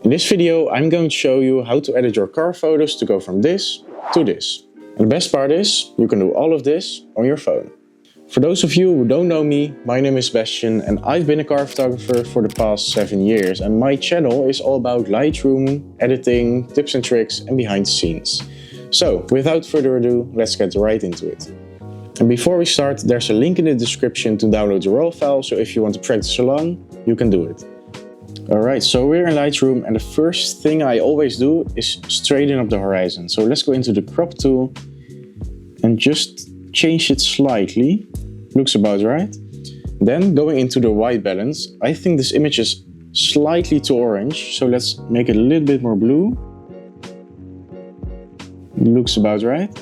In this video, I'm going to show you how to edit your car photos to go from this to this. And the best part is, you can do all of this on your phone. For those of you who don't know me, my name is Sebastian and I've been a car photographer for the past 7 years, and my channel is all about Lightroom, editing, tips and tricks and behind the scenes. So, without further ado, let's get right into it. And before we start, there's a link in the description to download the RAW file, so if you want to practice along, you can do it. Alright, so we're in Lightroom and the first thing I always do is straighten up the horizon. So let's go into the crop tool and just change it slightly. Looks about right. Then going into the white balance, I think this image is slightly too orange, so let's make it a little bit more blue. Looks about right.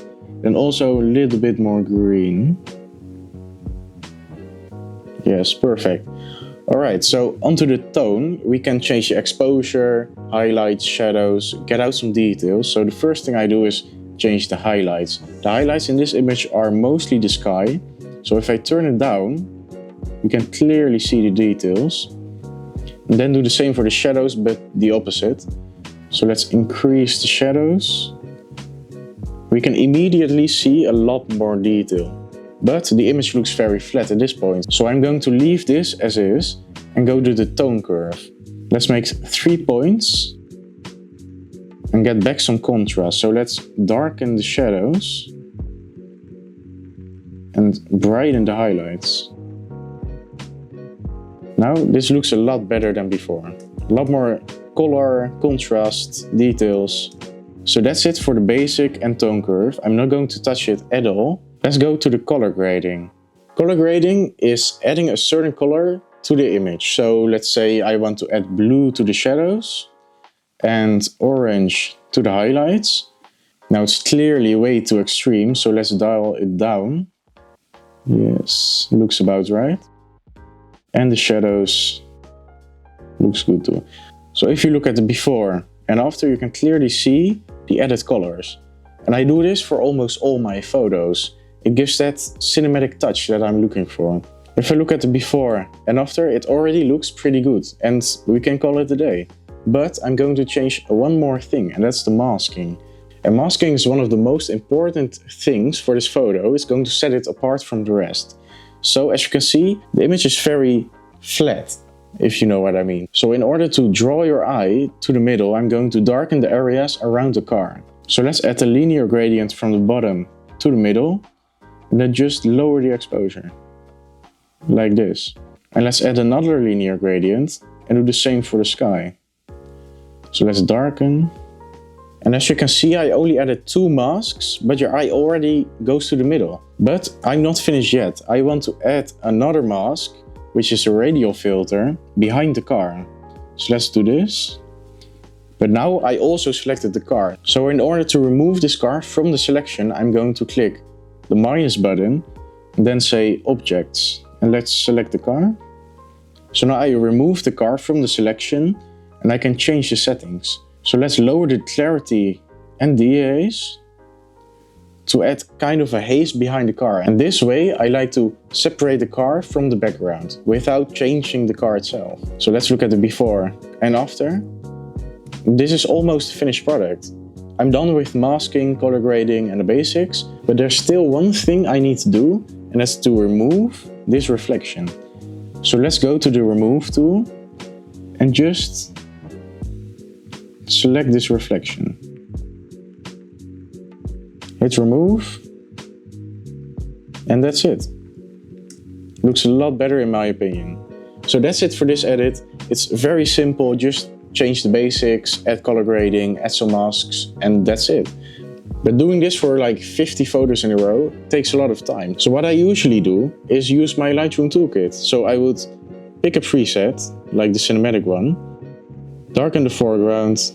Then also a little bit more green. Yes, perfect. Alright, so onto the tone, we can change the exposure, highlights, shadows, get out some details. So the first thing I do is change the highlights. The highlights in this image are mostly the sky. So if I turn it down, you can clearly see the details. And then do the same for the shadows, but the opposite. So let's increase the shadows. We can immediately see a lot more detail. But the image looks very flat at this point. So I'm going to leave this as is and go to the tone curve. Let's make 3 points and get back some contrast. So let's darken the shadows and brighten the highlights. Now this looks a lot better than before. A lot more color, contrast, details. So that's it for the basic and tone curve. I'm not going to touch it at all. Let's go to the color grading. Color grading is adding a certain color to the image. So let's say I want to add blue to the shadows and orange to the highlights. Now it's clearly way too extreme, so let's dial it down. Yes, looks about right. And the shadows looks good too. So if you look at the before and after, you can clearly see the added colors. And I do this for almost all my photos. It gives that cinematic touch that I'm looking for. If I look at the before and after, it already looks pretty good and we can call it a day. But I'm going to change one more thing, and that's the masking. And masking is one of the most important things for this photo. It's going to set it apart from the rest. So as you can see, the image is very flat, if you know what I mean. So in order to draw your eye to the middle, I'm going to darken the areas around the car. So let's add a linear gradient from the bottom to the middle. And then just lower the exposure. Like this. And let's add another linear gradient and do the same for the sky. So let's darken. And as you can see, I only added 2 masks, but your eye already goes to the middle. But I'm not finished yet. I want to add another mask, which is a radial filter, behind the car. So let's do this. But now I also selected the car. So in order to remove this car from the selection, I'm going to click the minus button and then say objects. And let's select the car. So now I remove the car from the selection and I can change the settings. So let's lower the clarity and dehaze to add kind of a haze behind the car. And this way I like to separate the car from the background without changing the car itself. So let's look at the before and after. This is almost a finished product. I'm done with masking, color grading and the basics, but there's still one thing I need to do, and that's to remove this reflection. So let's go to the remove tool and just select this reflection. Hit remove and that's it. Looks a lot better in my opinion. So that's it for this edit. It's very simple, just change the basics, add color grading, add some masks, and that's it. But doing this for like 50 photos in a row takes a lot of time. So what I usually do is use my Lightroom toolkit. So I would pick a preset, like the cinematic one, darken the foreground,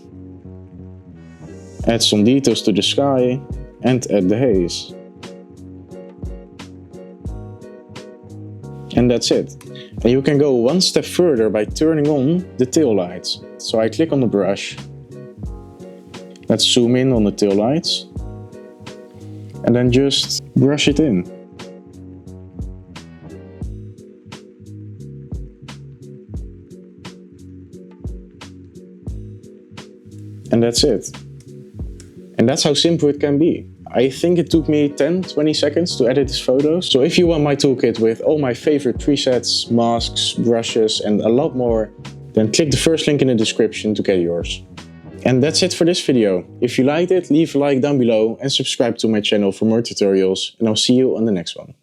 add some details to the sky, and add the haze. And that's it. And you can go one step further by turning on the tail lights. So I click on the brush. Let's zoom in on the tail lights. And then just brush it in. And that's it. And that's how simple it can be. I think it took me 10-20 seconds to edit this photo. So if you want my toolkit with all my favorite presets, masks, brushes and a lot more, then click the first link in the description to get yours. And that's it for this video. If you liked it, leave a like down below and subscribe to my channel for more tutorials, and I'll see you on the next one.